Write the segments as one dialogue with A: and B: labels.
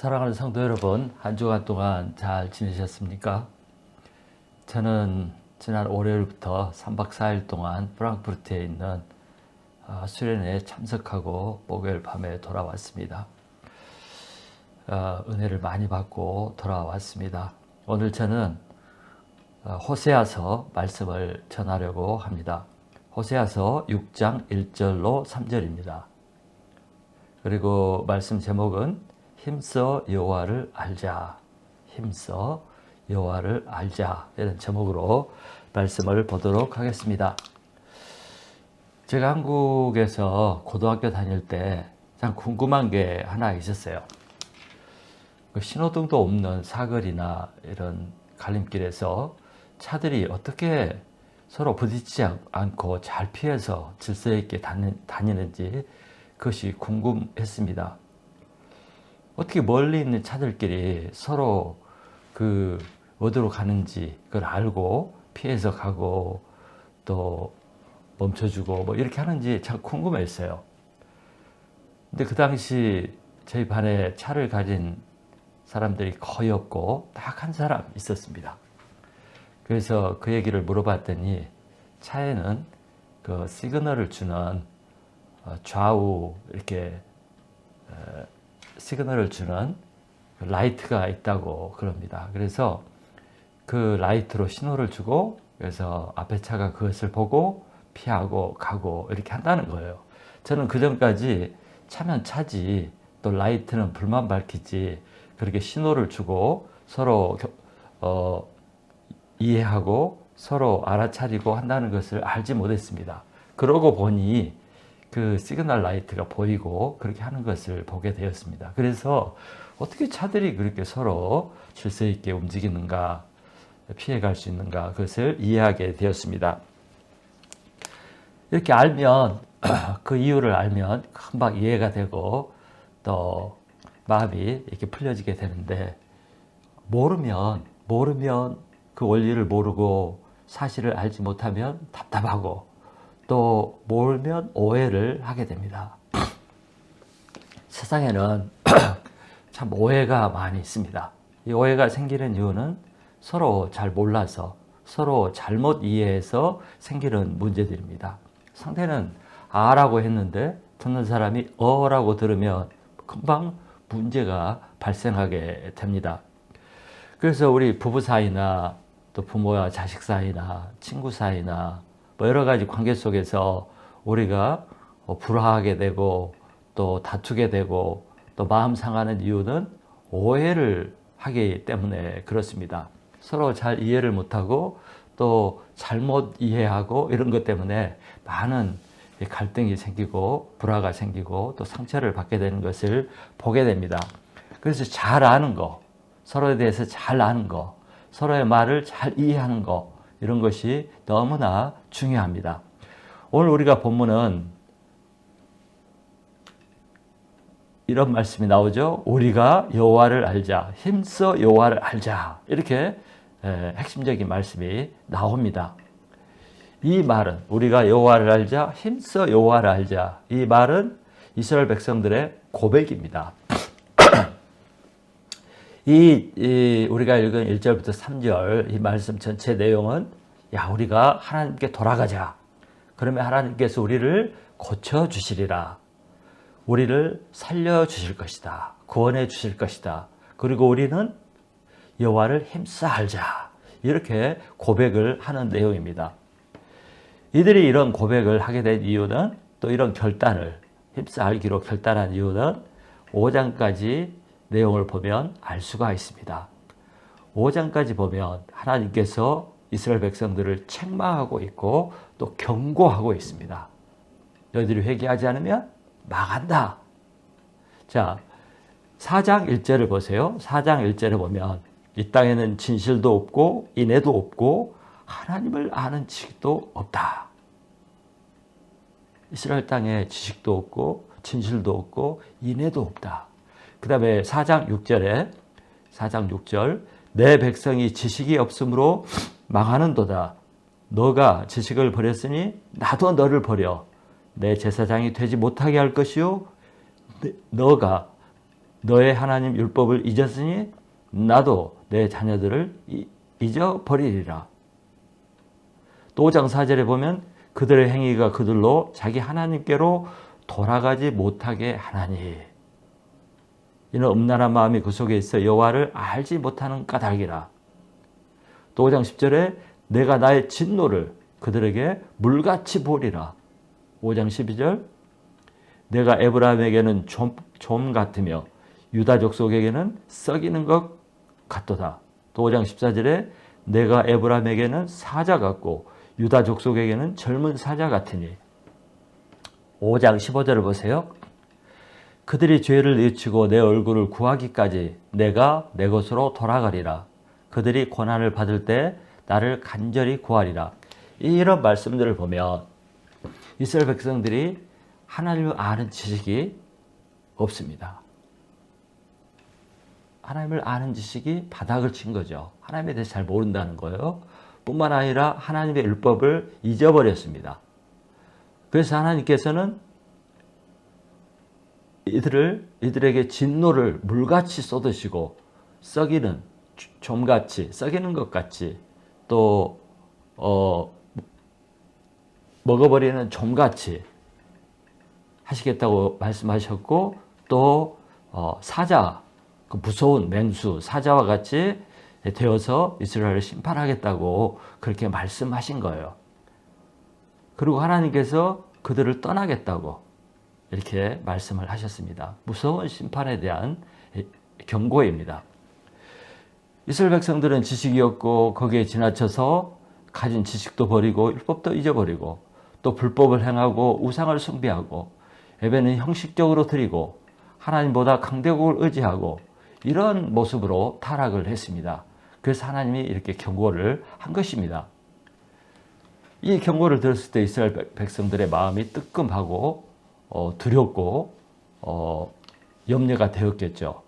A: 사랑하는 성도 여러분, 한 주간 동안 잘 지내셨습니까? 저는 지난 월요일부터 3박 4일 동안 프랑크푸르트에 있는 수련회에 참석하고 목요일 밤에 돌아왔습니다. 은혜를 많이 받고 돌아왔습니다. 오늘 저는 호세아서 말씀을 전하려고 합니다. 호세아서 6장 1절로 3절입니다. 그리고 말씀 제목은 힘써 여호와를 알자. 힘써 여호와를 알자. 이런 제목으로 말씀을 보도록 하겠습니다. 제가 한국에서 고등학교 다닐 때 참 궁금한 게 하나 있었어요. 신호등도 없는 사거리나 이런 갈림길에서 차들이 어떻게 서로 부딪히지 않고 잘 피해서 질서 있게 다니는지 그것이 궁금했습니다. 어떻게 멀리 있는 차들끼리 서로 어디로 가는지 그걸 알고 피해서 가고 또 멈춰주고 뭐 이렇게 하는지 참 궁금했어요. 근데 그 당시 저희 반에 차를 가진 사람들이 거의 없고 딱 한 사람 있었습니다. 그래서 그 얘기를 물어봤더니 차에는 그 시그널을 주는 좌우 이렇게 시그널을 주는 라이트가 있다고 그럽니다. 그래서 그 라이트로 신호를 주고 그래서 앞에 차가 그것을 보고 피하고 가고 이렇게 한다는 거예요. 저는 그 전까지 차면 차지 또 라이트는 불만 밝히지 그렇게 신호를 주고 서로 이해하고 서로 알아차리고 한다는 것을 알지 못했습니다. 그러고 보니 그 시그널 라이트가 보이고 그렇게 하는 것을 보게 되었습니다. 그래서 어떻게 차들이 그렇게 서로 질서 있게 움직이는가, 피해갈 수 있는가, 그것을 이해하게 되었습니다. 이렇게 알면, 그 이유를 알면 금방 이해가 되고 또 마음이 이렇게 풀려지게 되는데, 모르면 그 원리를 모르고 사실을 알지 못하면 답답하고 또 모르면 오해를 하게 됩니다. 세상에는 참 오해가 많이 있습니다. 이 오해가 생기는 이유는 서로 잘 몰라서 서로 잘못 이해해서 생기는 문제들입니다. 상대는 아라고 했는데 듣는 사람이 어라고 들으면 금방 문제가 발생하게 됩니다. 그래서 우리 부부 사이나 또 부모와 자식 사이나 친구 사이나 뭐 여러 가지 관계 속에서 우리가 불화하게 되고 또 다투게 되고 또 마음 상하는 이유는 오해를 하기 때문에 그렇습니다. 서로 잘 이해를 못하고 또 잘못 이해하고 이런 것 때문에 많은 갈등이 생기고 불화가 생기고 또 상처를 받게 되는 것을 보게 됩니다. 그래서 잘 아는 거, 서로에 대해서 잘 아는 거, 서로의 말을 잘 이해하는 거 이런 것이 너무나 중요합니다. 오늘 우리가 본문은 이런 말씀이 나오죠. 우리가 여호와를 알자. 힘써 여호와를 알자. 이렇게 핵심적인 말씀이 나옵니다. 이 말은 우리가 여호와를 알자. 힘써 여호와를 알자. 이 말은 이스라엘 백성들의 고백입니다. 우리가 읽은 1절부터 3절 이 말씀 전체 내용은 우리가 하나님께 돌아가자. 그러면 하나님께서 우리를 고쳐주시리라. 우리를 살려주실 것이다. 구원해 주실 것이다. 그리고 우리는 여호와를 힘써 알자. 이렇게 고백을 하는 내용입니다. 이들이 이런 고백을 하게 된 이유는 또 이런 결단을 힘써 알기로 결단한 이유는 5장까지 내용을 보면 알 수가 있습니다. 5장까지 보면 하나님께서 이스라엘 백성들을 책망하고 있고 또 경고하고 있습니다. 너희들이 회개하지 않으면 망한다. 자, 4장 1절을 보세요. 4장 1절에 보면 이 땅에는 진실도 없고 인애도 없고 하나님을 아는 지식도 없다. 이스라엘 땅에 지식도 없고 진실도 없고 인애도 없다. 그 다음에 4장 6절 내 백성이 지식이 없으므로 망하는도다. 너가 지식을 버렸으니 나도 너를 버려 내 제사장이 되지 못하게 할 것이요 너가 너의 하나님 율법을 잊었으니 나도 내 자녀들을 잊어버리리라. 또 5장 4절에 보면 그들의 행위가 그들로 자기 하나님께로 돌아가지 못하게 하나니 이는 음란한 마음이 그 속에 있어 여호와를 알지 못하는 까닭이라. 또 5장 10절에 내가 나의 진노를 그들에게 물같이 보리라. 5장 12절 내가 에브라임에게는 좀 같으며 유다 족속에게는 썩이는 것 같도다. 또 5장 14절에 내가 에브라임에게는 사자 같고 유다 족속에게는 젊은 사자 같으니. 5장 15절을 보세요. 그들이 죄를 뉘우치고 내 얼굴을 구하기까지 내가 내 곳으로 돌아가리라. 그들이 고난을 받을 때 나를 간절히 구하리라. 이런 말씀들을 보면 이스라엘 백성들이 하나님을 아는 지식이 없습니다. 하나님을 아는 지식이 바닥을 친 거죠. 하나님에 대해서 잘 모른다는 거예요. 뿐만 아니라 하나님의 율법을 잊어버렸습니다. 그래서 하나님께서는 이들에게 진노를 물같이 쏟으시고 썩이는 좀같이 썩이는 것 같이 또 먹어버리는 좀같이 하시겠다고 말씀하셨고 또 사자 그 무서운 맹수 사자와 같이 되어서 이스라엘을 심판하겠다고 그렇게 말씀하신 거예요. 그리고 하나님께서 그들을 떠나겠다고 이렇게 말씀을 하셨습니다. 무서운 심판에 대한 경고입니다. 이스라엘 백성들은 지식이 없고 거기에 지나쳐서 가진 지식도 버리고 율법도 잊어버리고 또 불법을 행하고 우상을 숭배하고 예배는 형식적으로 드리고 하나님보다 강대국을 의지하고 이런 모습으로 타락을 했습니다. 그래서 하나님이 이렇게 경고를 한 것입니다. 이 경고를 들었을 때 이스라엘 백성들의 마음이 뜨끔하고 두렵고 염려가 되었겠죠.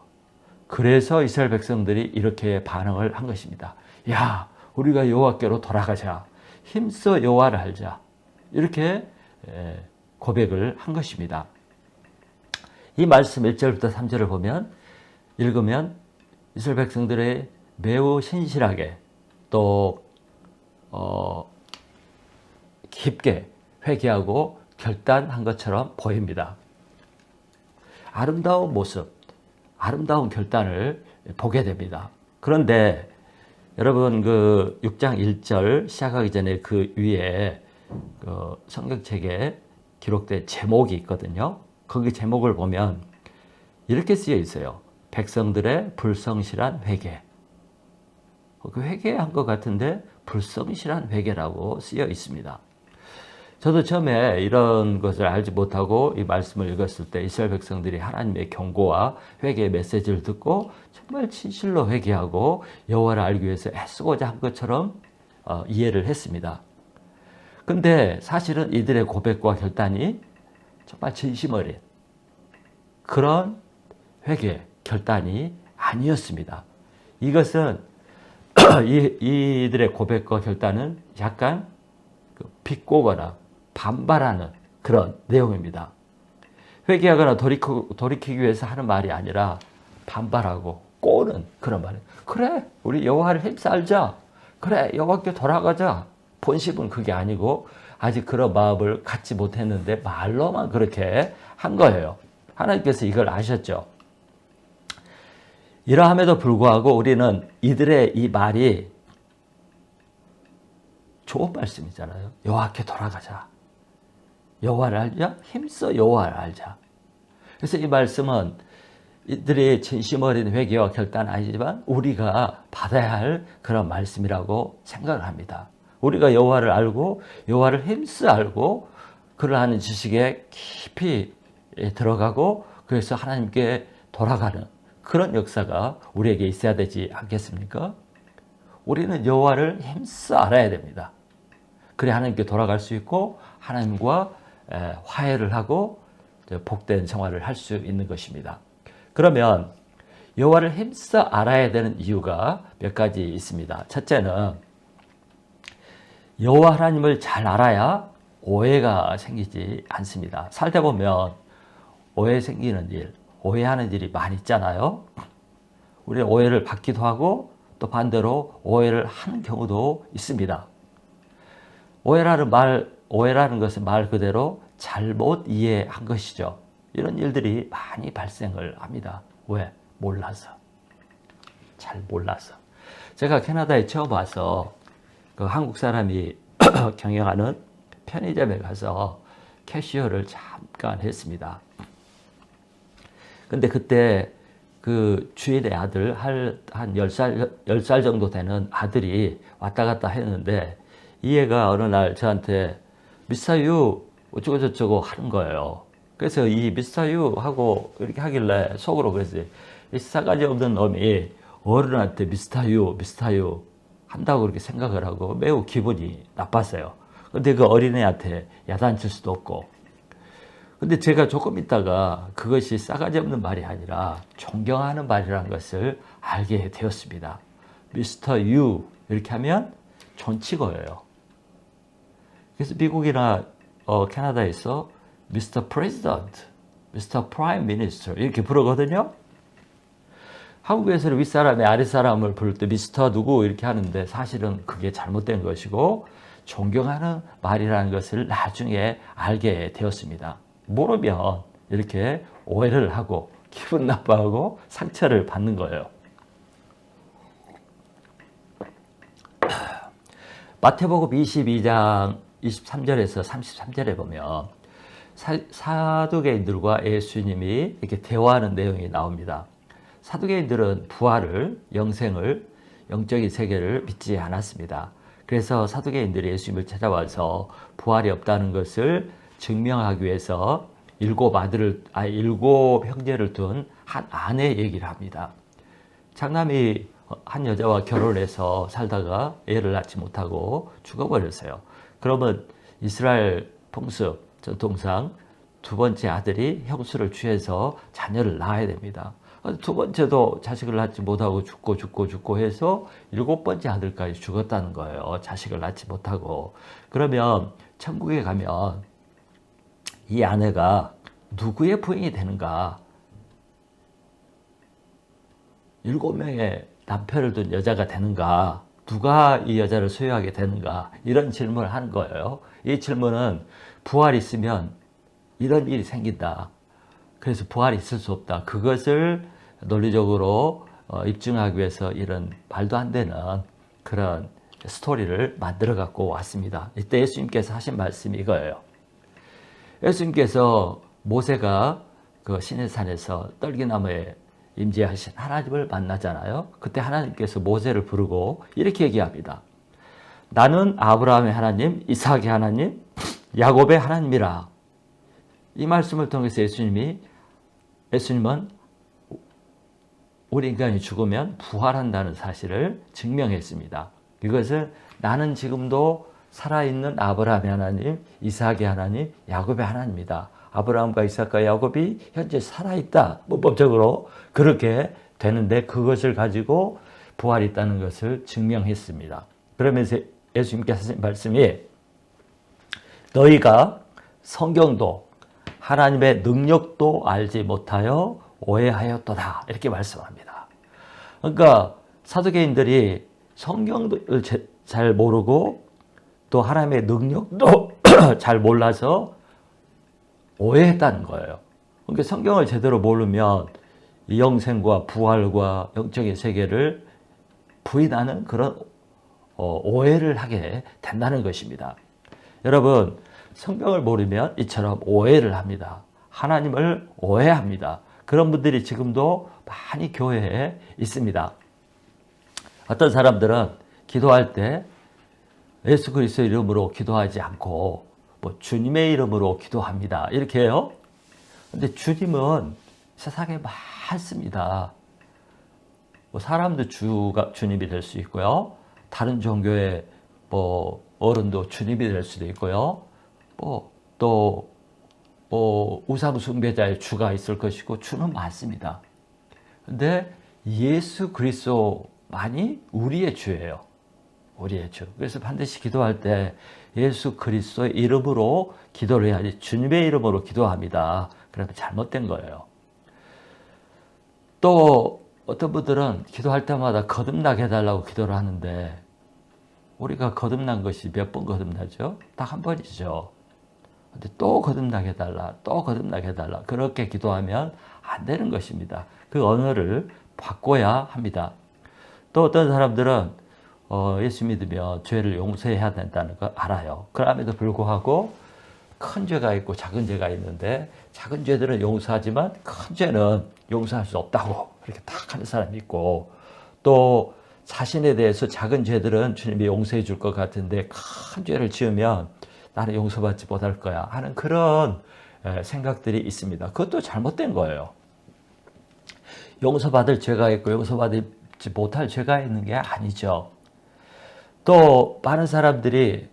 A: 그래서 이스라엘 백성들이 이렇게 반응을 한 것입니다. 야, 우리가 여호와께로 돌아가자. 힘써 여호와를 알자. 이렇게 고백을 한 것입니다. 이 말씀 1절부터 3절을 보면 읽으면 이스라엘 백성들의 매우 신실하게 또 깊게 회개하고 결단한 것처럼 보입니다. 아름다운 모습, 아름다운 결단을 보게 됩니다. 그런데 여러분 그 6장 1절 시작하기 전에 그 위에 그 성경책에 기록된 제목이 있거든요. 거기 제목을 보면 이렇게 쓰여 있어요. 백성들의 불성실한 회개. 그 회개한 것 같은데 불성실한 회개라고 쓰여 있습니다. 저도 처음에 이런 것을 알지 못하고 이 말씀을 읽었을 때 이스라엘 백성들이 하나님의 경고와 회개의 메시지를 듣고 정말 진실로 회개하고 여호와를 알기 위해서 애쓰고자 한 것처럼 이해를 했습니다. 근데 사실은 이들의 고백과 결단이 정말 진심 어린 그런 회개, 결단이 아니었습니다. 이것은 이들의 고백과 결단은 약간 비꼬거나 반발하는 그런 내용입니다. 회개하거나 돌이키기 위해서 하는 말이 아니라 반발하고 꼬는 그런 말이에요. 그래, 우리 여호와를 힘써 알자. 그래, 여호와께 돌아가자. 본심은 그게 아니고 아직 그런 마음을 갖지 못했는데 말로만 그렇게 한 거예요. 하나님께서 이걸 아셨죠. 이러함에도 불구하고 우리는 이들의 이 말이 좋은 말씀이잖아요. 여호와께 돌아가자. 여호와를 알자. 힘써 여호와를 알자. 그래서 이 말씀은 이들의 진심 어린 회개와 결단 아니지만 우리가 받아야 할 그런 말씀이라고 생각을 합니다. 우리가 여호와를 알고 여호와를 힘써 알고 그를 아는 지식에 깊이 들어가고 그래서 하나님께 돌아가는 그런 역사가 우리에게 있어야 되지 않겠습니까? 우리는 여호와를 힘써 알아야 됩니다. 그래 하나님께 돌아갈 수 있고 하나님과 화해를 하고 복된 생활을 할 수 있는 것입니다. 그러면 여호와를 힘써 알아야 되는 이유가 몇 가지 있습니다. 첫째는 여호와 하나님을 잘 알아야 오해가 생기지 않습니다. 살다 보면 오해 생기는 일, 오해하는 일이 많이 있잖아요. 우리는 오해를 받기도 하고 또 반대로 오해를 하는 경우도 있습니다. 오해라는 것은 말 그대로 잘못 이해한 것이죠. 이런 일들이 많이 발생을 합니다. 왜? 몰라서. 잘 몰라서. 제가 캐나다에 처음 와서 그 한국 사람이 경영하는 편의점에 가서 캐시어를 잠깐 했습니다. 근데 그때 그 주인의 아들, 한 10살 정도 되는 아들이 왔다 갔다 했는데 이 애가 어느 날 저한테 미스터 유 어쩌고저쩌고 하는 거예요. 그래서 이 미스터 유 하고 이렇게 하길래 속으로 그랬어요. 이 싸가지 없는 놈이 어른한테 미스터 유 한다고 그렇게 생각을 하고 매우 기분이 나빴어요. 근데 그 어린애한테 야단칠 수도 없고. 근데 제가 조금 있다가 그것이 싸가지 없는 말이 아니라 존경하는 말이라는 것을 알게 되었습니다. 미스터 유 이렇게 하면 존칭어예요. 그래서 미국이나 캐나다에서 미스터 프레지던트, 미스터 프라임 미니스터 이렇게 부르거든요. 한국에서는 윗사람이 아랫사람을 부를 때 미스터 누구 이렇게 하는데 사실은 그게 잘못된 것이고 존경하는 말이라는 것을 나중에 알게 되었습니다. 모르면 이렇게 오해를 하고 기분 나빠하고 상처를 받는 거예요. 마태복음 22장 23절에서 33절에 보면 사두개인들과 예수님이 이렇게 대화하는 내용이 나옵니다. 사두개인들은 부활을, 영생을, 영적인 세계를 믿지 않았습니다. 그래서 사두개인들이 예수님을 찾아와서 부활이 없다는 것을 증명하기 위해서 일곱 형제를 둔 한 아내 얘기를 합니다. 장남이 한 여자와 결혼해서 살다가 애를 낳지 못하고 죽어버렸어요. 그러면 이스라엘 풍습, 전통상 두 번째 아들이 형수를 취해서 자녀를 낳아야 됩니다. 두 번째도 자식을 낳지 못하고 죽고 해서 일곱 번째 아들까지 죽었다는 거예요. 자식을 낳지 못하고. 그러면 천국에 가면 이 아내가 누구의 부인이 되는가? 7명의 남편을 둔 여자가 되는가? 누가 이 여자를 소유하게 되는가? 이런 질문을 하는 거예요. 이 질문은 부활이 있으면 이런 일이 생긴다. 그래서 부활이 있을 수 없다. 그것을 논리적으로 입증하기 위해서 이런 말도 안 되는 그런 스토리를 만들어 갖고 왔습니다. 이때 예수님께서 하신 말씀이 이거예요. 예수님께서 모세가 그 시내산에서 떨기나무에 임재하신 하나님을 만나잖아요. 그때 하나님께서 모세를 부르고 이렇게 얘기합니다. 나는 아브라함의 하나님, 이삭의 하나님, 야곱의 하나님이라. 이 말씀을 통해서 예수님은 우리 인간이 죽으면 부활한다는 사실을 증명했습니다. 이것은 나는 지금도 살아있는 아브라함의 하나님, 이삭의 하나님, 야곱의 하나님이다. 아브라함과 이삭과 야곱이 현재 살아있다. 법적으로 그렇게 되는데 그것을 가지고 부활이 있다는 것을 증명했습니다. 그러면서 예수님께서 하신 말씀이 너희가 성경도 하나님의 능력도 알지 못하여 오해하였도다. 이렇게 말씀합니다. 그러니까 사두개인들이 성경을 잘 모르고 또 하나님의 능력도 잘 몰라서 오해했다는 거예요. 그러니까 성경을 제대로 모르면 이 영생과 부활과 영적인 세계를 부인하는 그런 오해를 하게 된다는 것입니다. 여러분, 성경을 모르면 이처럼 오해를 합니다. 하나님을 오해합니다. 그런 분들이 지금도 많이 교회에 있습니다. 어떤 사람들은 기도할 때 예수 그리스도 이름으로 기도하지 않고 뭐 주님의 이름으로 기도합니다. 이렇게 해요. 근데 주님은 세상에 많습니다. 뭐 사람도 주님이 될 수 있고요. 다른 종교의 뭐 어른도 주님이 될 수도 있고요. 또 우상 숭배자의 주가 있을 것이고 주는 많습니다. 근데 예수 그리스도만이 우리의 주예요. 우리의 주. 그래서 반드시 기도할 때 예수 그리스도의 이름으로 기도를 해야지 주님의 이름으로 기도합니다. 그러면 잘못된 거예요. 또 어떤 분들은 기도할 때마다 거듭나게 해달라고 기도를 하는데 우리가 거듭난 것이 몇 번 거듭나죠? 딱 한 번이죠. 근데 또 거듭나게 해달라, 또 거듭나게 해달라. 그렇게 기도하면 안 되는 것입니다. 그 언어를 바꿔야 합니다. 또 어떤 사람들은 예수 믿으면 죄를 용서해야 된다는 걸 알아요. 그럼에도 불구하고 큰 죄가 있고 작은 죄가 있는데 작은 죄들은 용서하지만 큰 죄는 용서할 수 없다고 그렇게 딱 하는 사람이 있고, 또 자신에 대해서 작은 죄들은 주님이 용서해 줄 것 같은데 큰 죄를 지으면 나는 용서받지 못할 거야 하는 그런 생각들이 있습니다. 그것도 잘못된 거예요. 용서받을 죄가 있고 용서받지 못할 죄가 있는 게 아니죠. 또 많은 사람들이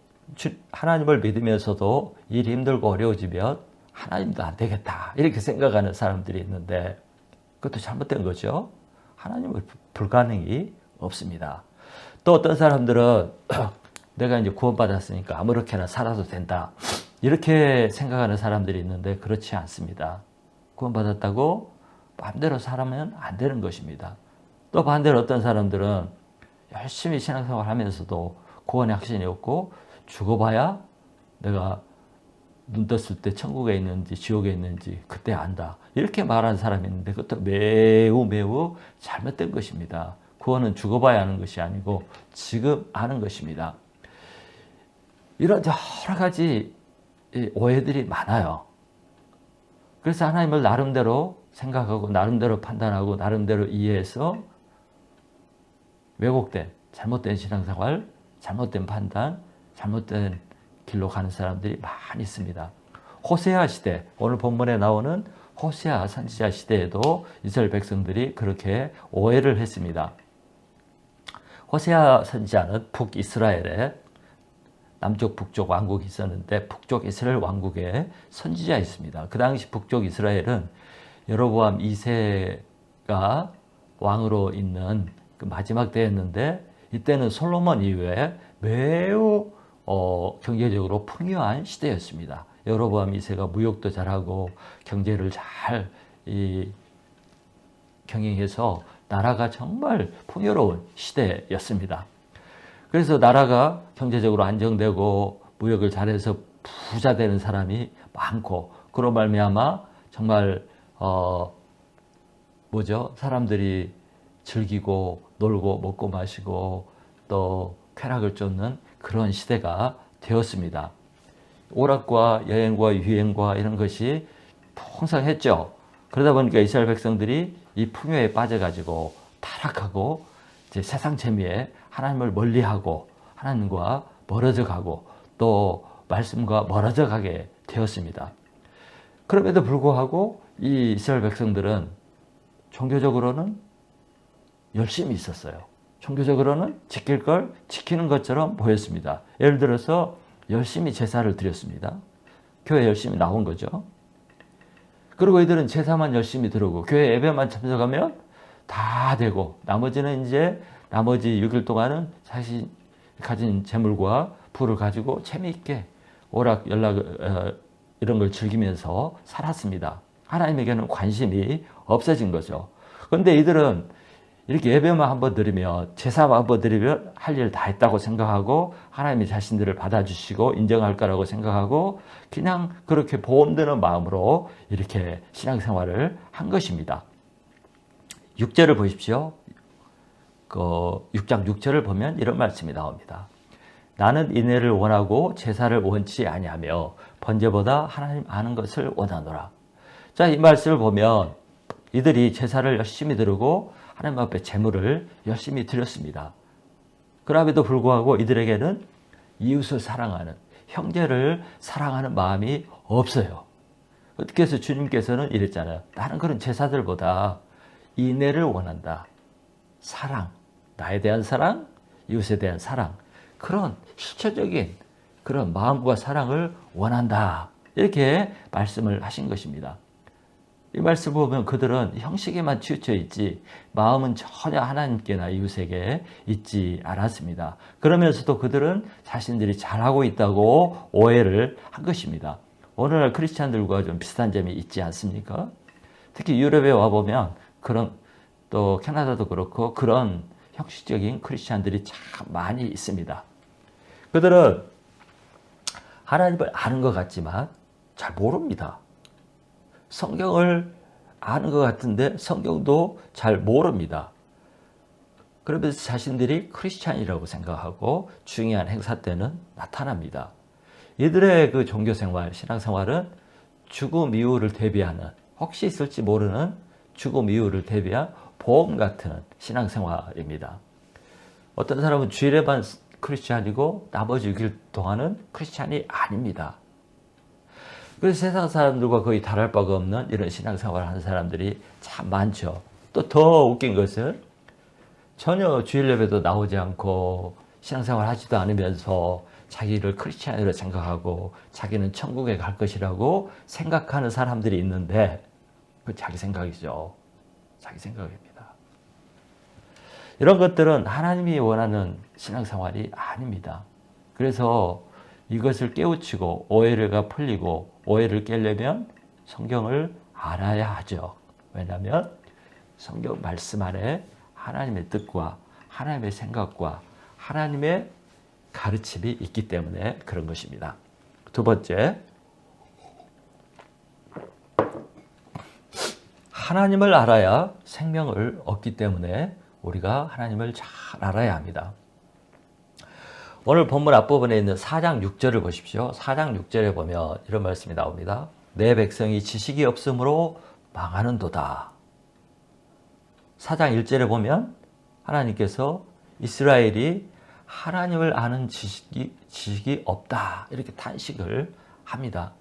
A: 하나님을 믿으면서도 일이 힘들고 어려워지면 하나님도 안 되겠다 이렇게 생각하는 사람들이 있는데 그것도 잘못된 거죠. 하나님은 불가능이 없습니다. 또 어떤 사람들은 내가 이제 구원받았으니까 아무렇게나 살아도 된다 이렇게 생각하는 사람들이 있는데 그렇지 않습니다. 구원받았다고 마음대로 살면 안 되는 것입니다. 또 반대로 어떤 사람들은 열심히 신앙생활 하면서도 구원의 확신이 없고 죽어봐야 내가 눈 떴을 때 천국에 있는지 지옥에 있는지 그때 안다 이렇게 말하는 사람이 있는데 그것도 매우 잘못된 것입니다. 구원은 죽어봐야 하는 것이 아니고 지금 아는 것입니다. 이런 여러 가지 오해들이 많아요. 그래서 하나님을 나름대로 생각하고 나름대로 판단하고 나름대로 이해해서 왜곡된 잘못된 신앙생활, 잘못된 판단, 잘못된 길로 가는 사람들이 많이 있습니다. 호세아 시대, 오늘 본문에 나오는 호세아 선지자 시대에도 이스라엘 백성들이 그렇게 오해를 했습니다. 호세아 선지자는 북이스라엘에 남쪽 북쪽 왕국이 있었는데 북쪽 이스라엘 왕국에 선지자였습니다. 그 당시 북쪽 이스라엘은 여로보암 2세가 왕으로 있는 그 마지막 때였는데 이때는 솔로몬 이후에 매우 경제적으로 풍요한 시대였습니다. 여로보암 2세가 무역도 잘하고 경제를 잘 경영해서 나라가 정말 풍요로운 시대였습니다. 그래서 나라가 경제적으로 안정되고 무역을 잘해서 부자 되는 사람이 많고 그로 말미암아 정말 사람들이 즐기고 놀고 먹고 마시고 또 쾌락을 쫓는 그런 시대가 되었습니다. 오락과 여행과 유행과 이런 것이 풍성했죠. 그러다 보니까 이스라엘 백성들이 이 풍요에 빠져가지고 타락하고 이제 세상 재미에 하나님을 멀리하고 하나님과 멀어져 가고 또 말씀과 멀어져 가게 되었습니다. 그럼에도 불구하고 이 이스라엘 백성들은 종교적으로는 열심히 있었어요. 종교적으로는 지킬 걸 지키는 것처럼 보였습니다. 예를 들어서 열심히 제사를 드렸습니다. 교회 열심히 나온 거죠. 그리고 이들은 제사만 열심히 드리고 교회 예배만 참석하면 다 되고 나머지는 이제 나머지 6일 동안은 자신이 가진 재물과 부를 가지고 재미있게 오락 연락 이런 걸 즐기면서 살았습니다. 하나님에게는 관심이 없어진 거죠. 그런데 이들은 이렇게 예배만 한번 드리면 제사만 한번 드리면 할 일 다 했다고 생각하고 하나님이 자신들을 받아주시고 인정할 거라고 생각하고 그냥 그렇게 보험 드는 마음으로 이렇게 신앙생활을 한 것입니다. 6절을 보십시오. 그 6장 6절을 보면 이런 말씀이 나옵니다. 나는 인애를 원하고 제사를 원치 아니하며 번제보다 하나님 아는 것을 원하노라. 자, 이 말씀을 보면 이들이 제사를 열심히 드리고 하나님 앞에 제물을 열심히 드렸습니다. 그럼에도 불구하고 이들에게는 이웃을 사랑하는, 형제를 사랑하는 마음이 없어요. 어떻게 해서 주님께서는 이랬잖아요. 나는 그런 제사들보다 인애를 원한다. 사랑, 나에 대한 사랑, 이웃에 대한 사랑, 그런 실체적인 그런 마음과 사랑을 원한다. 이렇게 말씀을 하신 것입니다. 이 말씀을 보면 그들은 형식에만 치우쳐 있지 마음은 전혀 하나님께나 이웃에게 있지 않았습니다. 그러면서도 그들은 자신들이 잘하고 있다고 오해를 한 것입니다. 오늘날 크리스찬들과 좀 비슷한 점이 있지 않습니까? 특히 유럽에 와보면 그런 또 캐나다도 그렇고 그런 형식적인 크리스찬들이 참 많이 있습니다. 그들은 하나님을 아는 것 같지만 잘 모릅니다. 성경을 아는 것 같은데 성경도 잘 모릅니다. 그러면서 자신들이 크리스찬이라고 생각하고 중요한 행사 때는 나타납니다. 이들의 그 종교생활, 신앙생활은 죽음 이후를 대비하는, 혹시 있을지 모르는 죽음 이후를 대비한 보험 같은 신앙생활입니다. 어떤 사람은 주일에만 크리스찬이고 나머지 6일 동안은 크리스찬이 아닙니다. 그래서 세상 사람들과 거의 다를 바가 없는 이런 신앙생활을 하는 사람들이 참 많죠. 또 더 웃긴 것은 전혀 주일 예배도 나오지 않고 신앙생활 하지도 않으면서 자기를 크리스찬으로 생각하고 자기는 천국에 갈 것이라고 생각하는 사람들이 있는데 그 자기 생각이죠. 자기 생각입니다. 이런 것들은 하나님이 원하는 신앙생활이 아닙니다. 그래서 이것을 깨우치고 오해가 풀리고 오해를 깨려면 성경을 알아야 하죠. 왜냐하면 성경 말씀 안에 하나님의 뜻과 하나님의 생각과 하나님의 가르침이 있기 때문에 그런 것입니다. 두 번째, 하나님을 알아야 생명을 얻기 때문에 우리가 하나님을 잘 알아야 합니다. 오늘 본문 앞부분에 있는 4장 6절을 보십시오. 4장 6절에 보면 이런 말씀이 나옵니다. 내 백성이 지식이 없으므로 망하는도다. 4장 1절에 보면 하나님께서 이스라엘이 하나님을 아는 지식이 없다. 이렇게 탄식을 합니다.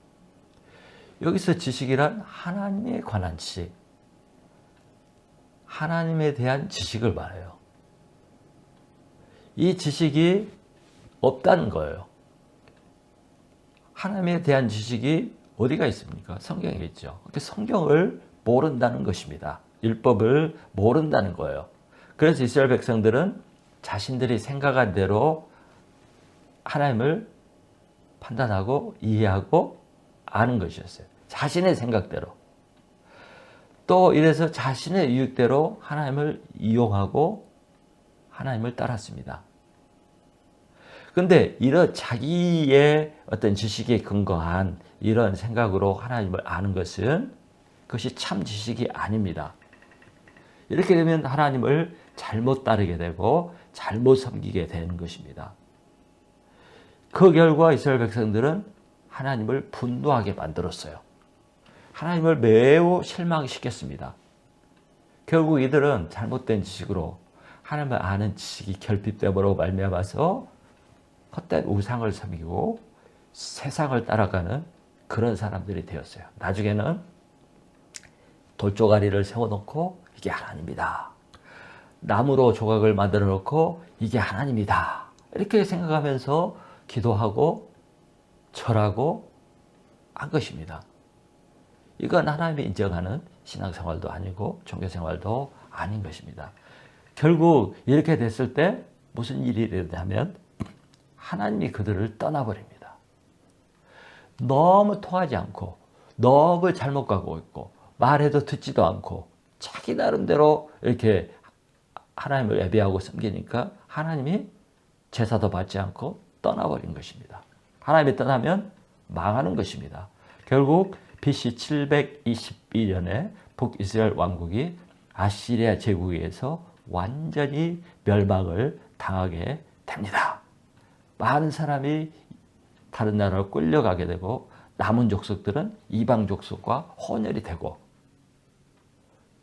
A: 여기서 지식이란 하나님에 관한 지식, 하나님에 대한 지식을 말해요. 이 지식이 없다는 거예요. 하나님에 대한 지식이 어디가 있습니까? 성경에 있죠. 성경을 모른다는 것입니다. 율법을 모른다는 거예요. 그래서 이스라엘 백성들은 자신들이 생각한 대로 하나님을 판단하고 이해하고 아는 것이었어요. 자신의 생각대로. 또 이래서 자신의 유익대로 하나님을 이용하고 하나님을 따랐습니다. 그런데 이런 자기의 어떤 지식에 근거한 이런 생각으로 하나님을 아는 것은 그것이 참 지식이 아닙니다. 이렇게 되면 하나님을 잘못 따르게 되고 잘못 섬기게 되는 것입니다. 그 결과 이스라엘 백성들은 하나님을 분노하게 만들었어요. 하나님을 매우 실망시켰습니다. 결국 이들은 잘못된 지식으로 하나님을 아는 지식이 결핍됨으로 말미암아서 헛된 우상을 섬기고 세상을 따라가는 그런 사람들이 되었어요. 나중에는 돌조가리를 세워놓고 이게 하나님이다. 나무로 조각을 만들어 놓고 이게 하나님이다. 이렇게 생각하면서 기도하고 절하고 한 것입니다. 이건 하나님이 인정하는 신앙생활도 아니고 종교생활도 아닌 것입니다. 결국 이렇게 됐을 때 무슨 일이 일어나면 하나님이 그들을 떠나버립니다. 너무 통하지 않고 너무 잘못 가고 있고 말해도 듣지도 않고 자기 나름대로 이렇게 하나님을 예배하고 섬기니까 하나님이 제사도 받지 않고 떠나버린 것입니다. 하나님이 떠나면 망하는 것입니다. 결국 BC 722년에 북이스라엘 왕국이 아시리아 제국에 의해서 완전히 멸망을 당하게 됩니다. 많은 사람이 다른 나라로 끌려가게 되고 남은 족속들은 이방 족속과 혼혈이 되고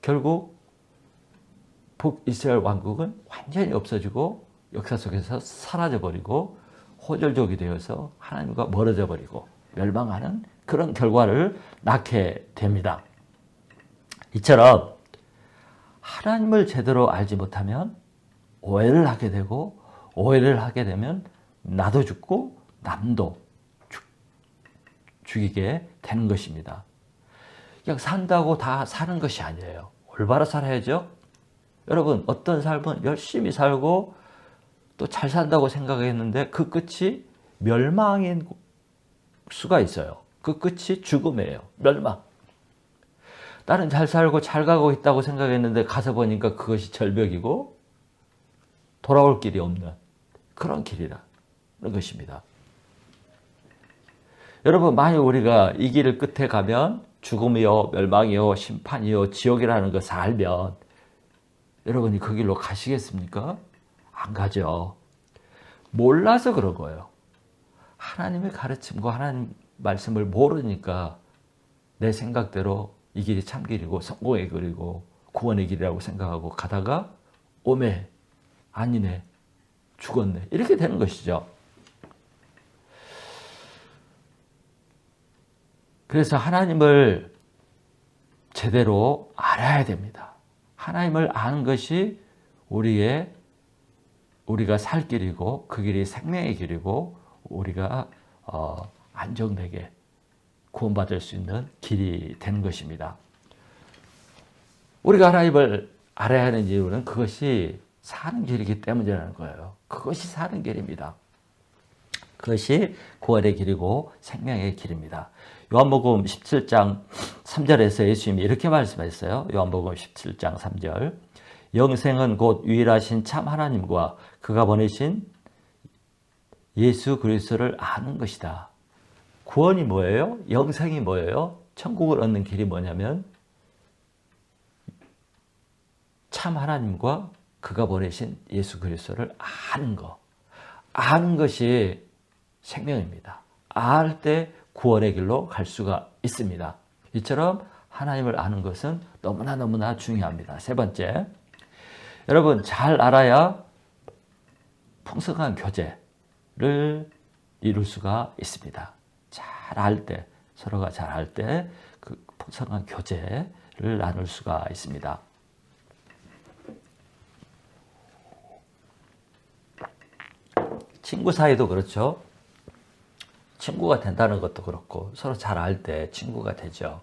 A: 결국 북이스라엘 왕국은 완전히 없어지고 역사 속에서 사라져버리고 호절족이 되어서 하나님과 멀어져 버리고 멸망하는 그런 결과를 낳게 됩니다. 이처럼 하나님을 제대로 알지 못하면 오해를 하게 되고 오해를 하게 되면 나도 죽고 남도 죽이게 되는 것입니다. 그냥 산다고 다 사는 것이 아니에요. 올바로 살아야죠. 여러분 어떤 삶은 열심히 살고 또 잘 산다고 생각했는데 그 끝이 멸망인 수가 있어요. 그 끝이 죽음이에요. 멸망. 나는 잘 살고 잘 가고 있다고 생각했는데 가서 보니까 그것이 절벽이고 돌아올 길이 없는 그런 길이라는 것입니다. 여러분, 만약 우리가 이 길을 끝에 가면 죽음이요, 멸망이요, 심판이요, 지옥이라는 것을 알면 여러분이 그 길로 가시겠습니까? 안 가죠. 몰라서 그런 거예요. 하나님의 가르침과 하나님 말씀을 모르니까 내 생각대로 이 길이 참 길이고 성공의 길이고 구원의 길이라고 생각하고 가다가 오메, 아니네, 죽었네, 이렇게 되는 것이죠. 그래서 하나님을 제대로 알아야 됩니다. 하나님을 아는 것이 우리가 살 길이고 그 길이 생명의 길이고 우리가 안정되게 구원받을 수 있는 길이 되는 것입니다. 우리가 하나님을 알아야 하는 이유는 그것이 사는 길이기 때문이라는 거예요. 그것이 사는 길입니다. 그것이 구원의 길이고 생명의 길입니다. 요한복음 17장 3절에서 예수님이 이렇게 말씀했어요. 요한복음 17장 3절. 영생은 곧 유일하신 참 하나님과 그가 보내신 예수 그리스도를 아는 것이다. 구원이 뭐예요? 영생이 뭐예요? 천국을 얻는 길이 뭐냐면 참 하나님과 그가 보내신 예수 그리스도를 아는 것. 아는 것이 생명입니다. 알 때 구원의 길로 갈 수가 있습니다. 이처럼 하나님을 아는 것은 너무나 중요합니다. 세 번째, 여러분 잘 알아야 풍성한 교제를 이룰 수가 있습니다. 잘 알 때, 서로가 잘 알 때 그 풍성한 교제를 나눌 수가 있습니다. 친구 사이도 그렇죠. 친구가 된다는 것도 그렇고 서로 잘 알 때 친구가 되죠.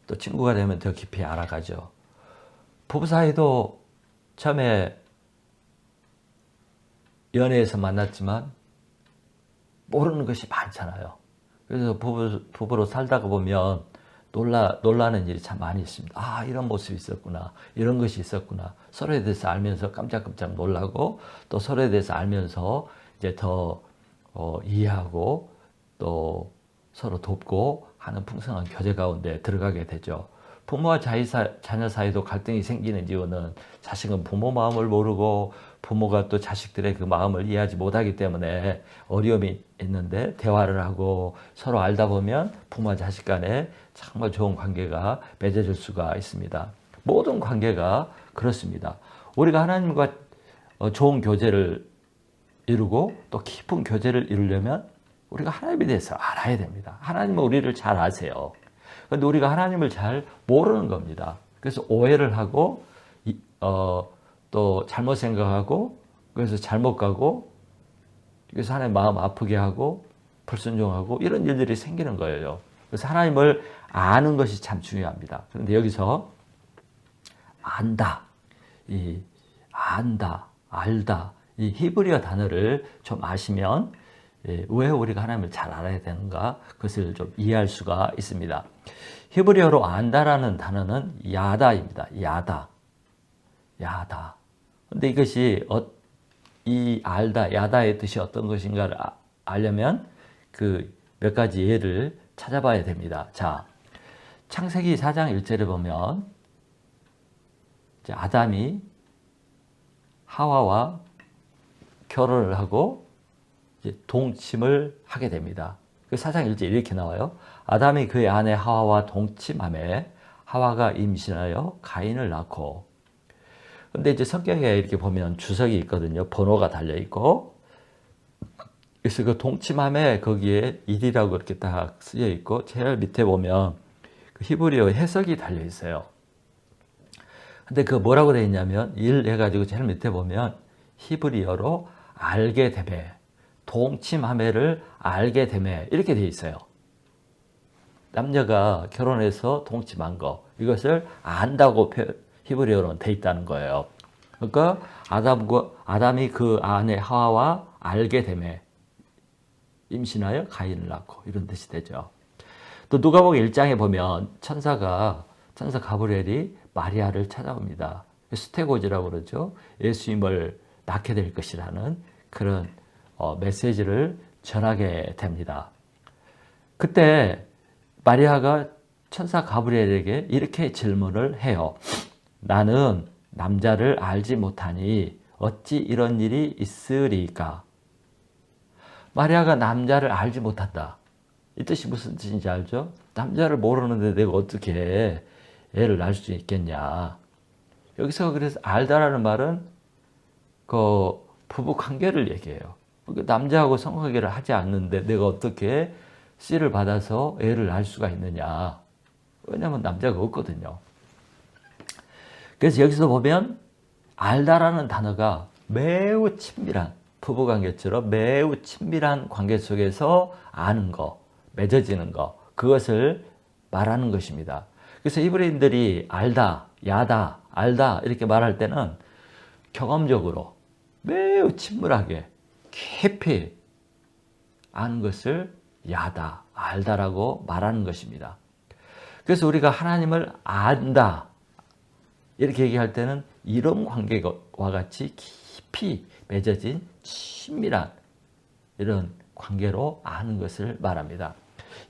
A: 또 친구가 되면 더 깊이 알아가죠. 부부 사이도 처음에 연애에서 만났지만 모르는 것이 많잖아요. 그래서 부부로 살다가 보면 놀라는 일이 참 많이 있습니다. 아, 이런 모습이 있었구나. 이런 것이 있었구나. 서로에 대해서 알면서 깜짝깜짝 놀라고 또 서로에 대해서 알면서 이제 더 이해하고 또 서로 돕고 하는 풍성한 교제 가운데 들어가게 되죠. 부모와 자녀 사이도 갈등이 생기는 이유는 자식은 부모 마음을 모르고 부모가 또 자식들의 그 마음을 이해하지 못하기 때문에 어려움이 있는데 대화를 하고 서로 알다 보면 부모와 자식 간에 정말 좋은 관계가 맺어질 수가 있습니다. 모든 관계가 그렇습니다. 우리가 하나님과 좋은 교제를 이루고 또 깊은 교제를 이루려면 우리가 하나님에 대해서 알아야 됩니다. 하나님은 우리를 잘 아세요. 그런데 우리가 하나님을 잘 모르는 겁니다. 그래서 오해를 하고 또 잘못 생각하고 그래서 잘못 가고 그래서 하나님 마음 아프게 하고 불순종하고 이런 일들이 생기는 거예요. 그래서 하나님을 아는 것이 참 중요합니다. 그런데 여기서 안다, 알다, 이 히브리어 단어를 좀 아시면 왜 우리가 하나님을 잘 알아야 되는가 그것을 좀 이해할 수가 있습니다. 히브리어로 안다라는 단어는 야다입니다. 야다. 근데 이것이 이 알다, 야다의 뜻이 어떤 것인가를 알려면 그 몇 가지 예를 찾아봐야 됩니다. 자, 창세기 4장 1절에 보면 이제 아담이 하와와 결혼을 하고 이제 동침을 하게 됩니다. 그 4장 1절 이렇게 나와요. 아담이 그의 아내 하와와 동침하매 하와가 임신하여 가인을 낳고. 근데 이제 성경에 이렇게 보면 주석이 있거든요. 번호가 달려 있고. 그래서 그 동침함에 거기에 일이라고 이렇게 딱 쓰여 있고 제일 밑에 보면 그 히브리어 해석이 달려 있어요. 근데 그 뭐라고 되어 있냐면 일 해가지고 제일 밑에 보면 히브리어로 알게 되매, 동침하매를 알게 되매 이렇게 되어 있어요. 남녀가 결혼해서 동침한 거 이것을 안다고 히브리어로는 되어 있다는 거예요. 그러니까 아담이 그 아내 하와와 알게 되매 임신하여 가인을 낳고 이런 뜻이 되죠. 또 누가복음 1장에 보면 천사가 천사 가브리엘이 마리아를 찾아옵니다. 수태고지라고 그러죠. 예수님을 낳게 될 것이라는 그런 메시지를 전하게 됩니다. 그때 마리아가 천사 가브리엘에게 이렇게 질문을 해요. 나는 남자를 알지 못하니 어찌 이런 일이 있으리까? 마리아가 남자를 알지 못한다. 이 뜻이 무슨 뜻인지 알죠? 남자를 모르는데 내가 어떻게 애를 낳을 수 있겠냐. 여기서 그래서 알다라는 말은 그 부부 관계를 얘기해요. 남자하고 성관계를 하지 않는데 내가 어떻게 씨를 받아서 애를 낳을 수가 있느냐. 왜냐하면 남자가 없거든요. 그래서 여기서 보면 알다라는 단어가 매우 친밀한 부부관계처럼 매우 친밀한 관계 속에서 아는 거, 맺어지는 거, 그것을 말하는 것입니다. 그래서 이브라인들이 알다, 야다, 알다 이렇게 말할 때는 경험적으로 매우 친밀하게 깊이 아는 것을 야다, 알다라고 말하는 것입니다. 그래서 우리가 하나님을 안다 이렇게 얘기할 때는 이런 관계와 같이 깊이 맺어진 친밀한 이런 관계로 아는 것을 말합니다.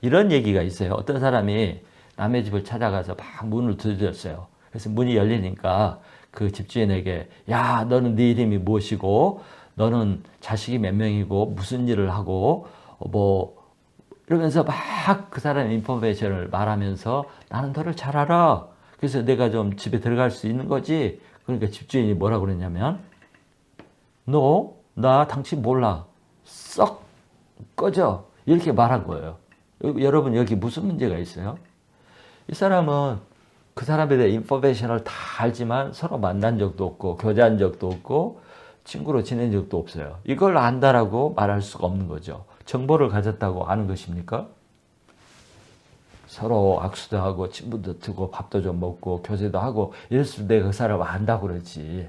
A: 이런 얘기가 있어요. 어떤 사람이 남의 집을 찾아가서 막 문을 두드렸어요. 그래서 문이 열리니까 그 집주인에게 야, 너는 네 이름이 무엇이고 너는 자식이 몇 명이고 무슨 일을 하고 뭐 이러면서 막 그 사람의 인포메이션을 말하면서 나는 너를 잘 알아. 그래서 내가 좀 집에 들어갈 수 있는 거지. 그러니까 집주인이 뭐라고 그랬냐면 너, 나 당신 몰라. 썩 꺼져. 이렇게 말한 거예요. 여러분 여기 무슨 문제가 있어요? 이 사람은 그 사람에 대해 인포메이션을 다 알지만 서로 만난 적도 없고 교제한 적도 없고 친구로 지낸 적도 없어요. 이걸 안다라고 말할 수가 없는 거죠. 정보를 가졌다고 아는 것입니까? 서로 악수도 하고 친분도 트고 밥도 좀 먹고 교제도 하고 이랬을 때 그 사람을 안다고 그러지.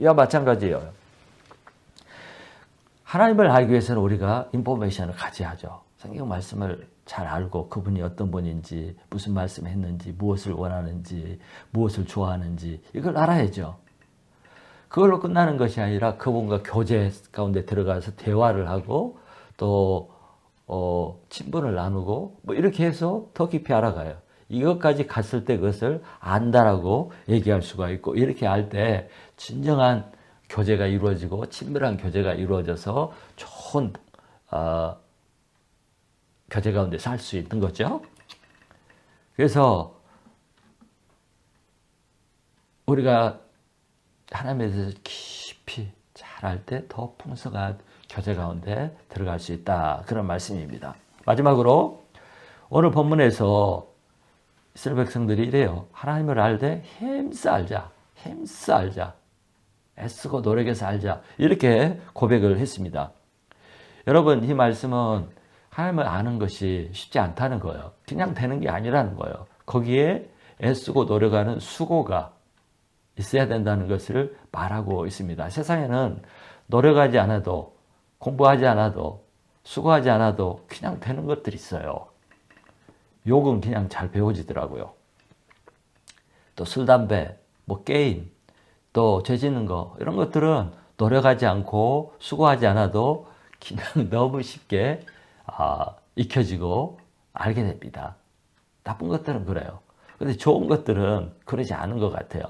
A: 이와 마찬가지예요. 하나님을 알기 위해서는 우리가 인포메이션을 가져야 하죠. 성경 말씀을 잘 알고 그분이 어떤 분인지 무슨 말씀을 했는지 무엇을 원하는지 무엇을 좋아하는지 이걸 알아야죠. 그걸로 끝나는 것이 아니라 그분과 교제 가운데 들어가서 대화를 하고 또 친분을 나누고 뭐 이렇게 해서 더 깊이 알아가요. 이것까지 갔을 때 그것을 안다라고 얘기할 수가 있고 이렇게 알 때 진정한 교제가 이루어지고 친밀한 교제가 이루어져서 좋은 교제 가운데 살 수 있는 거죠. 그래서 우리가 하나님에 대해서 깊이 잘 알 때 더 풍성한 교제 가운데 들어갈 수 있다. 그런 말씀입니다. 마지막으로 오늘 본문에서 이스라엘 백성들이 이래요. 하나님을 알되 힘써 알자. 힘써 알자. 애쓰고 노력해서 알자. 이렇게 고백을 했습니다. 여러분 이 말씀은 하나님을 아는 것이 쉽지 않다는 거예요. 그냥 되는 게 아니라는 거예요. 거기에 애쓰고 노력하는 수고가 있어야 된다는 것을 말하고 있습니다. 세상에는 노력하지 않아도 공부하지 않아도 수고하지 않아도 그냥 되는 것들이 있어요. 욕은 그냥 잘 배워지더라고요. 또 술, 담배, 뭐 게임, 또 죄 짓는 거 이런 것들은 노력하지 않고 수고하지 않아도 그냥 너무 쉽게 익혀지고 알게 됩니다. 나쁜 것들은 그래요. 근데 좋은 것들은 그러지 않은 것 같아요.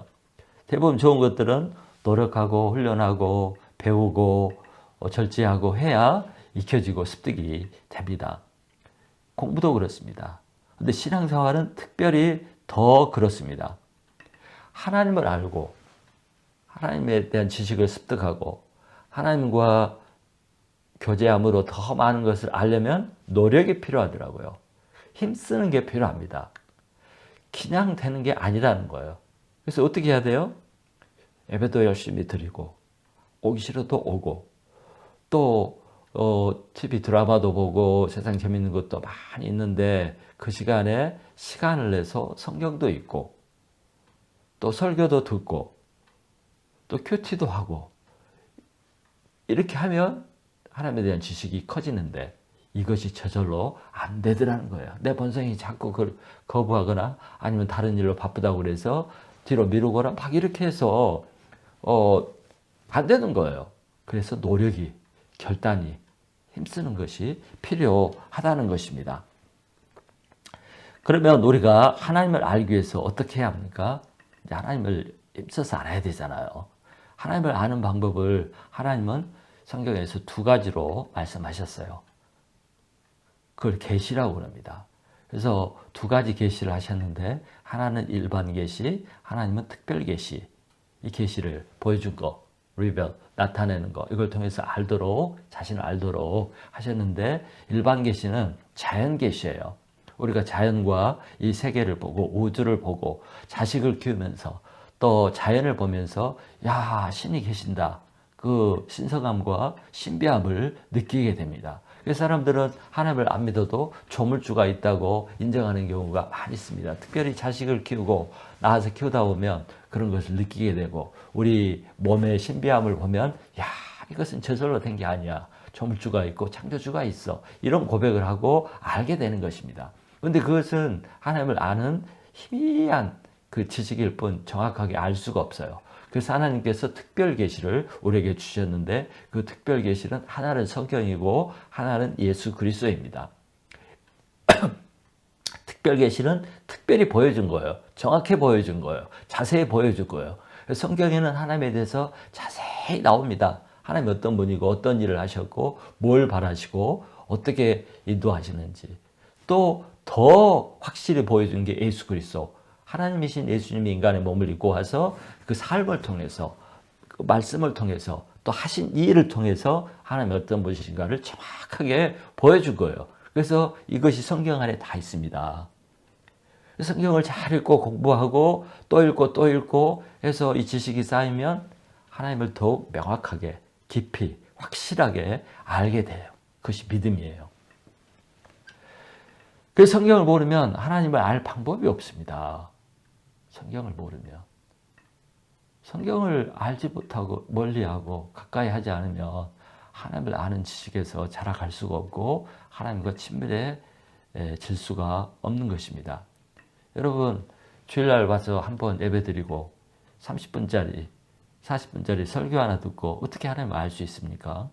A: 대부분 좋은 것들은 노력하고 훈련하고 배우고 절제하고 해야 익혀지고 습득이 됩니다. 공부도 그렇습니다. 근데 신앙생활은 특별히 더 그렇습니다. 하나님을 알고 하나님에 대한 지식을 습득하고 하나님과 교제함으로 더 많은 것을 알려면 노력이 필요하더라고요. 힘쓰는 게 필요합니다. 그냥 되는 게 아니라는 거예요. 그래서 어떻게 해야 돼요? 예배도 열심히 드리고 오기 싫어도 오고 또 TV 드라마도 보고 세상 재밌는 것도 많이 있는데 그 시간에 시간을 내서 성경도 읽고 또 설교도 듣고 또 큐티도 하고 이렇게 하면 하나님에 대한 지식이 커지는데 이것이 저절로 안 되더라는 거예요. 내 본성이 자꾸 그걸 거부하거나 아니면 다른 일로 바쁘다고 그래서 뒤로 미루거나 막 이렇게 해서 안 되는 거예요. 그래서 노력이, 결단이, 힘쓰는 것이 필요하다는 것입니다. 그러면 우리가 하나님을 알기 위해서 어떻게 해야 합니까? 이제 하나님을 힘써서 알아야 되잖아요. 하나님을 아는 방법을 하나님은 성경에서 두 가지로 말씀하셨어요. 그걸 계시라고 합니다. 그래서 두 가지 계시를 하셨는데 하나는 일반 계시, 하나님은 특별 계시. 이 계시를 보여준 거, 리벨, 나타내는 거, 이걸 통해서 알도록, 자신을 알도록 하셨는데 일반 계시는 자연 계시예요. 우리가 자연과 이 세계를 보고 우주를 보고 자식을 키우면서 또 자연을 보면서 야, 신이 계신다. 그 신성함과 신비함을 느끼게 됩니다. 그 사람들은 하나님을 안 믿어도 조물주가 있다고 인정하는 경우가 많이 있습니다. 특별히 자식을 키우고 낳아서 키우다 보면 그런 것을 느끼게 되고 우리 몸의 신비함을 보면 야, 이것은 저절로 된 게 아니야. 조물주가 있고 창조주가 있어. 이런 고백을 하고 알게 되는 것입니다. 그런데 그것은 하나님을 아는 희미한 그 지식일 뿐 정확하게 알 수가 없어요. 그래서 하나님께서 특별 계시를 우리에게 주셨는데 그 특별 계시는 하나는 성경이고 하나는 예수 그리스도입니다. 특별 계시는 특별히 보여준 거예요. 정확히 보여준 거예요. 자세히 보여준 거예요. 성경에는 하나님에 대해서 자세히 나옵니다. 하나님이 어떤 분이고 어떤 일을 하셨고 뭘 바라시고 어떻게 인도하시는지 또 더 확실히 보여준 게 예수 그리스도. 하나님이신 예수님이 인간의 몸을 입고 와서 그 삶을 통해서 그 말씀을 통해서 또 하신 이 일을 통해서 하나님이 어떤 분이신가를 정확하게 보여준 거예요. 그래서 이것이 성경 안에 다 있습니다. 성경을 잘 읽고 공부하고 또 읽고 또 읽고 해서 이 지식이 쌓이면 하나님을 더욱 명확하게 깊이 확실하게 알게 돼요. 그것이 믿음이에요. 그 성경을 모르면 하나님을 알 방법이 없습니다. 성경을 모르면. 성경을 알지 못하고 멀리하고 가까이 하지 않으면 하나님을 아는 지식에서 자라갈 수가 없고 하나님과 친밀해질 수가 없는 것입니다. 여러분 주일날 와서 한번 예배드리고 30분짜리 40분짜리 설교 하나 듣고 어떻게 하나님을 알 수 있습니까?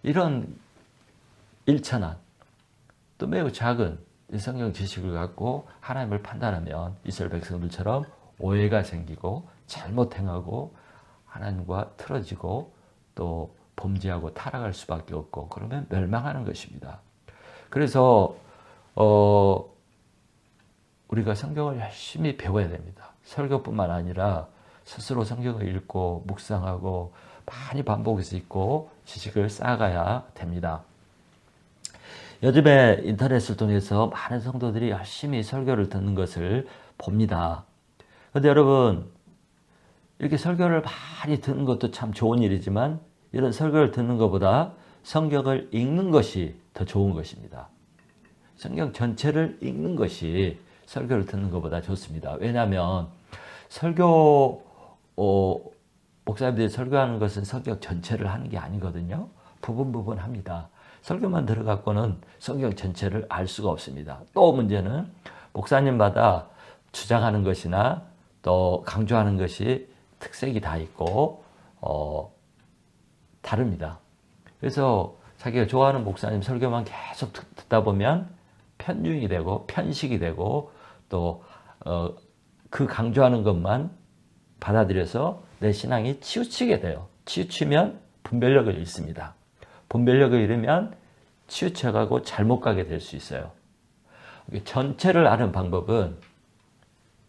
A: 이런 일천한 또 매우 작은 성경 지식을 갖고 하나님을 판단하면 이스라엘 백성들처럼 오해가 생기고 잘못 행하고 하나님과 틀어지고 또 범죄하고 타락할 수밖에 없고 그러면 멸망하는 것입니다. 그래서 우리가 성경을 열심히 배워야 됩니다. 설교뿐만 아니라 스스로 성경을 읽고 묵상하고 많이 반복해서 읽고 지식을 쌓아가야 됩니다. 요즘에 인터넷을 통해서 많은 성도들이 열심히 설교를 듣는 것을 봅니다. 그런데 여러분 이렇게 설교를 많이 듣는 것도 참 좋은 일이지만 이런 설교를 듣는 것보다 성경을 읽는 것이 더 좋은 것입니다. 성경 전체를 읽는 것이 설교를 듣는 것보다 좋습니다. 왜냐하면 목사님들이 설교하는 것은 성경 전체를 하는 게 아니거든요. 부분 합니다. 설교만 들어갖고는 성경 전체를 알 수가 없습니다. 또 문제는 목사님마다 주장하는 것이나 또 강조하는 것이 특색이 다 있고 다릅니다. 그래서 자기가 좋아하는 목사님 설교만 계속 듣다 보면 편중이 되고 편식이 되고 또 그 강조하는 것만 받아들여서 내 신앙이 치우치게 돼요. 치우치면 분별력을 잃습니다. 분별력을 잃으면 치우쳐가고 잘못 가게 될 수 있어요. 전체를 아는 방법은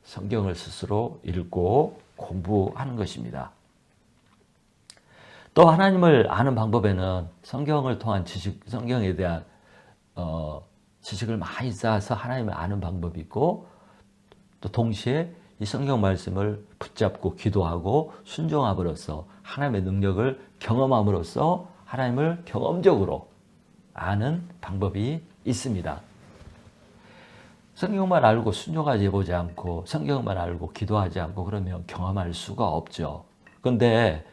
A: 성경을 스스로 읽고 공부하는 것입니다. 또 하나님을 아는 방법에는 성경을 통한 지식, 성경에 대한 지식을 많이 쌓아서 하나님을 아는 방법이 있고 또 동시에 이 성경 말씀을 붙잡고 기도하고 순종함으로써 하나님의 능력을 경험함으로써 하나님을 경험적으로 아는 방법이 있습니다. 성경만 알고 순종하지 보지 않고 성경만 알고 기도하지 않고 그러면 경험할 수가 없죠. 그런데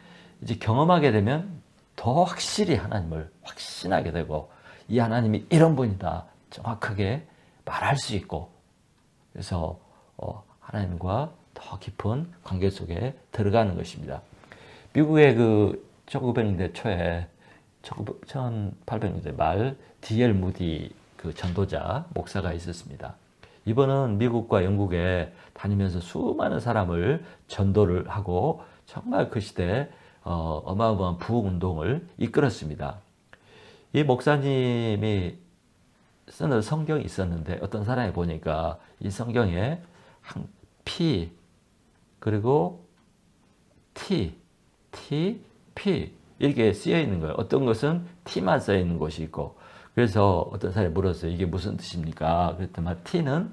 A: 이제 경험하게 되면 더 확실히 하나님을 확신하게 되고 이 하나님이 이런 분이다 정확하게 말할 수 있고 그래서 하나님과 더 깊은 관계 속에 들어가는 것입니다. 미국의 그 1900년대 초에 1800년대 말 D.L. 무디 그 전도자 목사가 있었습니다. 이번은 미국과 영국에 다니면서 수많은 사람을 전도를 하고 정말 그 시대에 어마어마한 부흥운동을 이끌었습니다. 이 목사님이 쓰는 성경이 있었는데 어떤 사람이 보니까 이 성경에 P 그리고 T, P 이렇게 쓰여 있는 거예요. 어떤 것은 T만 써 있는 것이 있고 그래서 어떤 사람이 물었어요. 이게 무슨 뜻입니까? 그랬더니 T는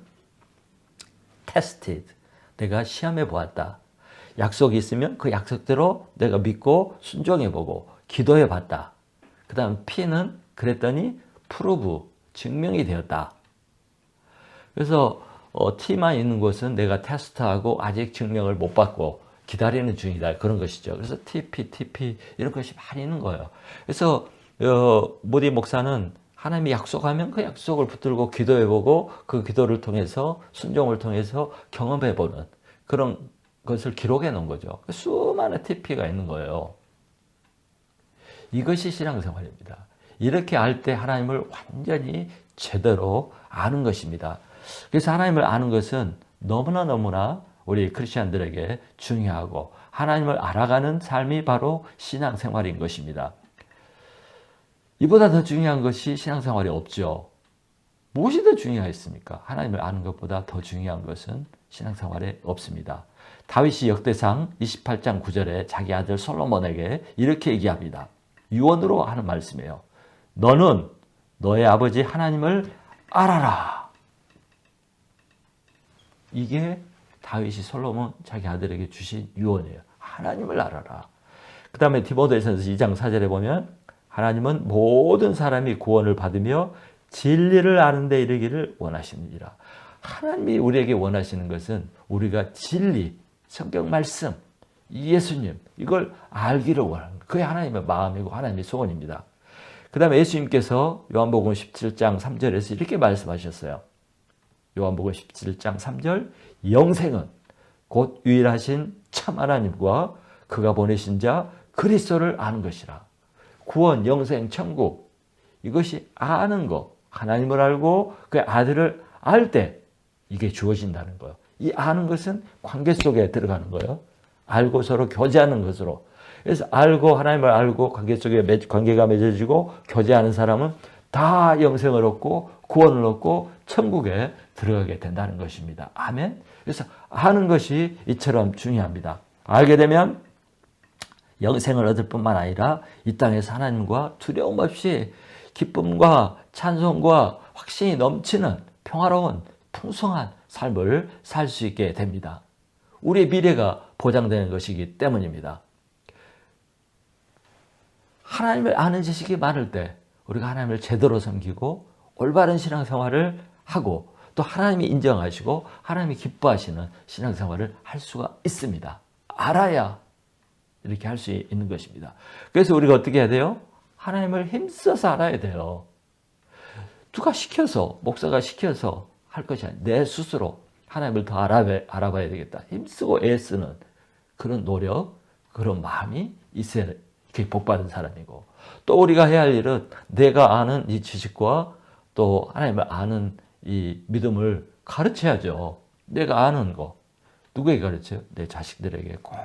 A: tested, 내가 시험해 보았다. 약속이 있으면 그 약속대로 내가 믿고 순종해 보고 기도해 봤다. 그 다음 P는 그랬더니 prove, 증명이 되었다. 그래서 T만 있는 것은 내가 테스트하고 아직 증명을 못 받고 기다리는 중이다. 그런 것이죠. 그래서 TP 이런 것이 많이 있는 거예요. 그래서 모디 목사는 하나님이 약속하면 그 약속을 붙들고 기도해보고 그 기도를 통해서 순종을 통해서 경험해보는 그런 것을 기록해 놓은 거죠. 수많은 TP가 있는 거예요. 이것이 신앙생활입니다. 이렇게 알 때 하나님을 완전히 제대로 아는 것입니다. 그래서 하나님을 아는 것은 너무나 우리 크리스천들에게 중요하고 하나님을 알아가는 삶이 바로 신앙생활인 것입니다. 이보다 더 중요한 것이 신앙생활이 없죠. 무엇이 더 중요했습니까? 하나님을 아는 것보다 더 중요한 것은 신앙생활에 없습니다. 다윗이 역대상 28장 9절에 자기 아들 솔로몬에게 이렇게 얘기합니다. 유언으로 하는 말씀이에요. 너는 너의 아버지 하나님을 알아라. 이게 다윗이 솔로몬 자기 아들에게 주신 유언이에요. 하나님을 알아라. 그 다음에 디모데전서 2장 4절에 보면 하나님은 모든 사람이 구원을 받으며 진리를 아는 데 이르기를 원하시느니라. 하나님이 우리에게 원하시는 것은 우리가 진리, 성경 말씀, 예수님 이걸 알기를 원하는 거예요. 그게 하나님의 마음이고 하나님의 소원입니다. 그 다음에 예수님께서 요한복음 17장 3절에서 이렇게 말씀하셨어요. 요한복음 17장 3절 영생은 곧 유일하신 참 하나님과 그가 보내신 자 그리스도를 아는 것이라. 구원, 영생, 천국 이것이 아는 것, 하나님을 알고 그 아들을 알 때 이게 주어진다는 거예요. 이 아는 것은 관계 속에 들어가는 거예요. 알고 서로 교제하는 것으로. 그래서 알고 하나님을 알고 관계 속에 관계가 맺어지고 교제하는 사람은 다 영생을 얻고 구원을 얻고 천국에 들어가게 된다는 것입니다. 아멘. 그래서 아는 것이 이처럼 중요합니다. 알게 되면 영생을 얻을 뿐만 아니라 이 땅에서 하나님과 두려움 없이 기쁨과 찬송과 확신이 넘치는 평화로운 풍성한 삶을 살 수 있게 됩니다. 우리의 미래가 보장되는 것이기 때문입니다. 하나님을 아는 지식이 많을 때 우리가 하나님을 제대로 섬기고 올바른 신앙생활을 하고 또 하나님이 인정하시고 하나님이 기뻐하시는 신앙생활을 할 수가 있습니다. 알아야 이렇게 할 수 있는 것입니다. 그래서 우리가 어떻게 해야 돼요? 하나님을 힘써서 알아야 돼요. 누가 시켜서, 목사가 시켜서 할 것이 아니라 내 스스로 하나님을 더 알아봐야 되겠다. 힘쓰고 애쓰는 그런 노력, 그런 마음이 있어야 이렇게 복받은 사람이고 또 우리가 해야 할 일은 내가 아는 이 지식과 또 하나님을 아는 이 믿음을 가르쳐야죠. 내가 아는 거 누구에게 가르쳐요? 내 자식들에게 꼭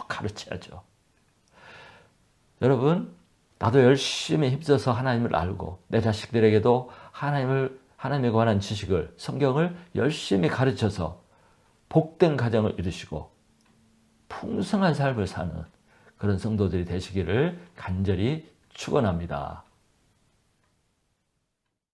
A: 가르쳐야죠. 여러분, 나도 열심히 힘써서 하나님을 알고 내 자식들에게도 하나님에 관한 지식을, 성경을 열심히 가르쳐서 복된 가정을 이루시고 풍성한 삶을 사는 그런 성도들이 되시기를 간절히 축원합니다.